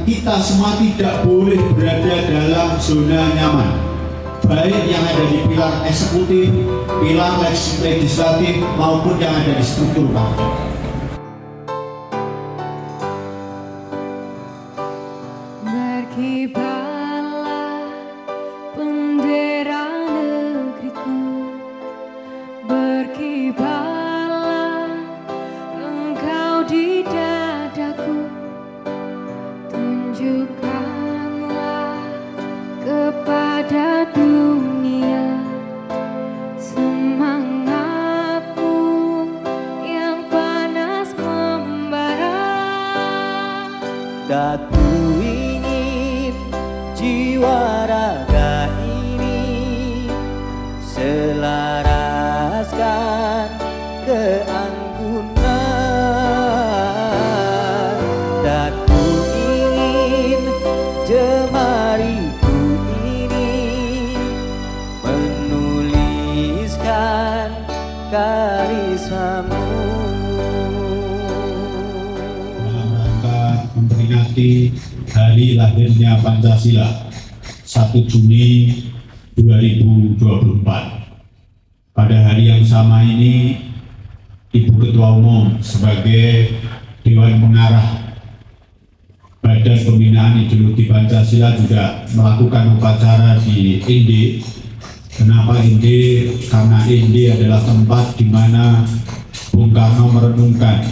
kita semua tidak boleh berada dalam zona nyaman, baik yang ada di pilar eksekutif, pilar legislatif, maupun yang ada di struktur partai. Berkibarlah bendera negeriku, berkibarlah engkau di dadaku, tunjukkanlah kepada dunia semangatmu yang panas membara. Datu ingin jiwa raga ini selaraskan keanggunan. Datu ingin jemariku ini menuliskan karismamu. Memperingati hari lahirnya Pancasila 1 Juni 2024. Pada hari yang sama ini, Ibu Ketua Umum sebagai Dewan Pengarah Badan Pembinaan Ideologi Pancasila juga melakukan upacara di INDI. Kenapa INDI? Karena INDI adalah tempat di mana Bung Karno merenungkan,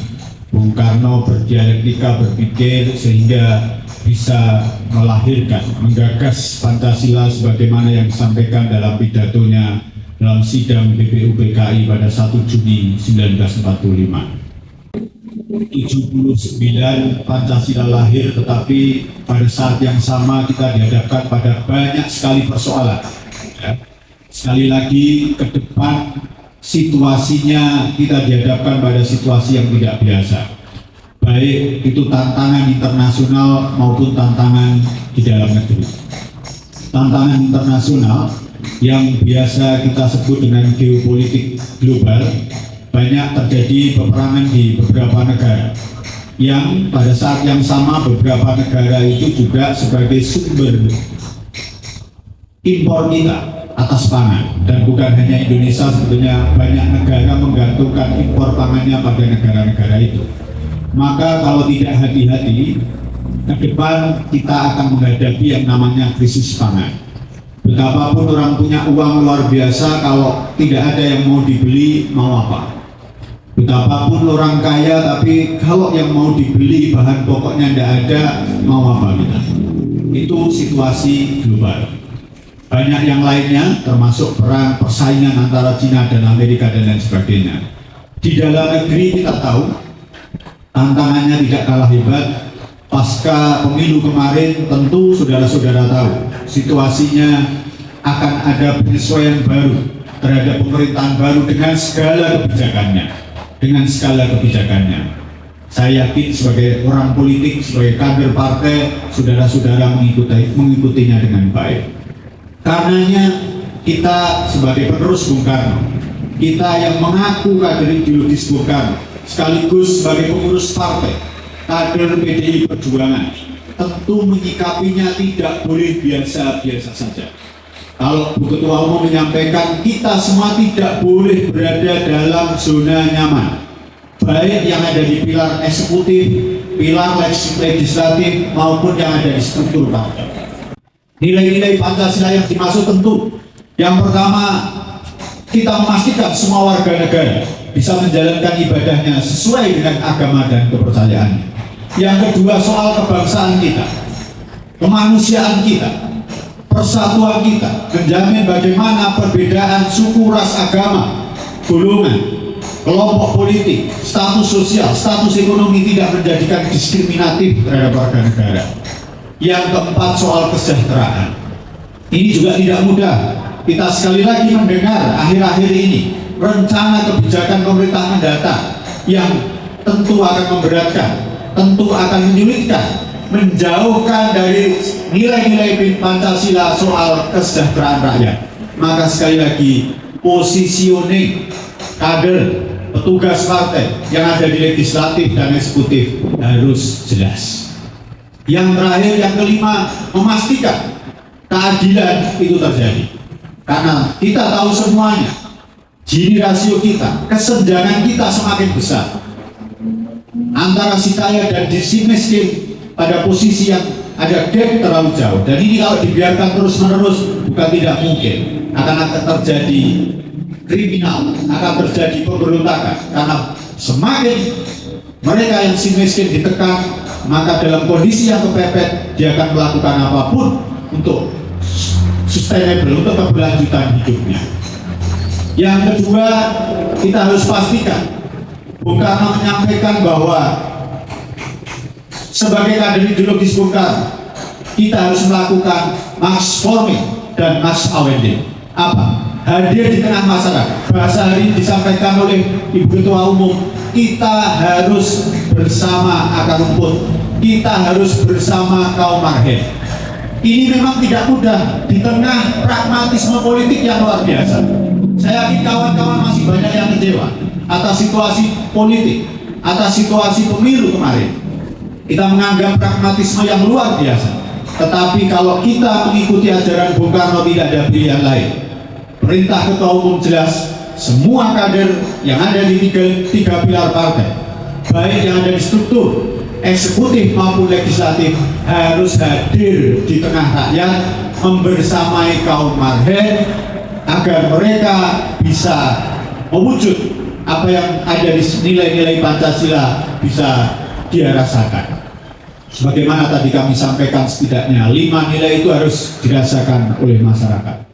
Bung Karno berdialektika, berpikir sehingga bisa melahirkan, menggagas Pancasila sebagaimana yang disampaikan dalam pidatonya dalam sidang BPUPKI pada 1 Juni 1945. 79 Pancasila lahir, tetapi pada saat yang sama kita dihadapkan pada banyak sekali persoalan. Ya. Sekali lagi ke depan situasinya kita dihadapkan pada situasi yang tidak biasa, baik itu tantangan internasional maupun tantangan di dalam negeri. Tantangan internasional yang biasa kita sebut dengan geopolitik global, banyak terjadi peperangan di beberapa negara, yang pada saat yang sama beberapa negara itu juga sebagai sumber impor kita atas pangan. Dan bukan hanya Indonesia, sebetulnya banyak negara menggantungkan impor pangannya pada negara-negara itu. Maka kalau tidak hati-hati, ke depan kita akan menghadapi yang namanya krisis pangan. Betapapun orang punya uang luar biasa, kalau tidak ada yang mau dibeli, mau apa? Betapapun orang kaya, tapi kalau yang mau dibeli bahan pokoknya tidak ada, mau apa kita? Itu situasi global. Banyak yang lainnya, termasuk perang persaingan antara Cina dan Amerika dan lain sebagainya. Di dalam negeri kita tahu tantangannya tidak kalah hebat. Pasca pemilu kemarin, tentu saudara-saudara tahu situasinya akan ada penyesuaian baru terhadap pemerintahan baru dengan segala kebijakannya. Saya yakin sebagai orang politik, sebagai kader partai, saudara-saudara mengikutinya dengan baik. Karenanya kita sebagai penerus Bung Karno, kita yang mengaku kader ideologis Bung Karno, sekaligus sebagai pengurus partai, kader PDI Perjuangan, tentu menyikapinya tidak boleh biasa-biasa saja. Kalau Bu Ketua Umum menyampaikan kita semua tidak boleh berada dalam zona nyaman, baik yang ada di pilar eksekutif, pilar legislatif, maupun yang ada di struktur partai. Nilai-nilai Pancasila yang dimaksud tentu, yang pertama, kita memastikan semua warga negara bisa menjalankan ibadahnya sesuai dengan agama dan kepercayaannya. Yang kedua, soal kebangsaan kita, kemanusiaan kita, persatuan kita, menjamin bagaimana perbedaan suku, ras, agama, golongan, kelompok politik, status sosial, status ekonomi tidak menjadikan diskriminatif terhadap warga negara. Yang keempat, soal kesejahteraan. Ini juga tidak mudah. Kita sekali lagi mendengar akhir-akhir ini rencana kebijakan pemerintah mendatang yang tentu akan memberatkan, tentu akan menyulitkan, menjauhkan dari nilai-nilai Pancasila soal kesejahteraan rakyat. Maka sekali lagi, positioning kader, petugas partai yang ada di legislatif dan eksekutif harus jelas. Yang terakhir, yang kelima, memastikan keadilan itu terjadi. Karena kita tahu semuanya, Gini rasio kita, kesenjangan kita semakin besar antara si kaya dan si miskin pada posisi yang ada gap terlalu jauh. Dan ini kalau dibiarkan terus-menerus bukan tidak mungkin akan terjadi kriminal, akan terjadi pemberontakan. Karena semakin mereka yang si miskin ditekan, maka dalam kondisi yang kepepet dia akan melakukan apapun untuk sustainable, untuk keberlanjutan hidupnya. Yang kedua, kita harus pastikan Bung Karno menyampaikan bahwa sebagai kader ideologis Bung Karno, kita harus melakukan mass forming dan mass awakening. Apa? Hadir di tengah masyarakat. Bahasa hari ini disampaikan oleh Ibu Ketua Umum, kita harus bersama akar rumput, kita harus bersama kaum marhen. Ini memang tidak mudah di tengah pragmatisme politik yang luar biasa. Saya yakin kawan-kawan masih banyak yang kecewa atas situasi politik, atas situasi pemilu kemarin. Kita menganggap pragmatisme yang luar biasa. Tetapi kalau kita mengikuti ajaran Bung Karno, tidak ada pilihan lain. Perintah Ketua Umum jelas, semua kader yang ada di tiga pilar partai, baik yang ada di struktur eksekutif maupun legislatif, harus hadir di tengah rakyat, membersamai kaum marhen, agar mereka bisa mewujud apa yang ada di nilai-nilai Pancasila bisa dia rasakan. Sebagaimana tadi kami sampaikan, setidaknya 5 nilai itu harus dirasakan oleh masyarakat.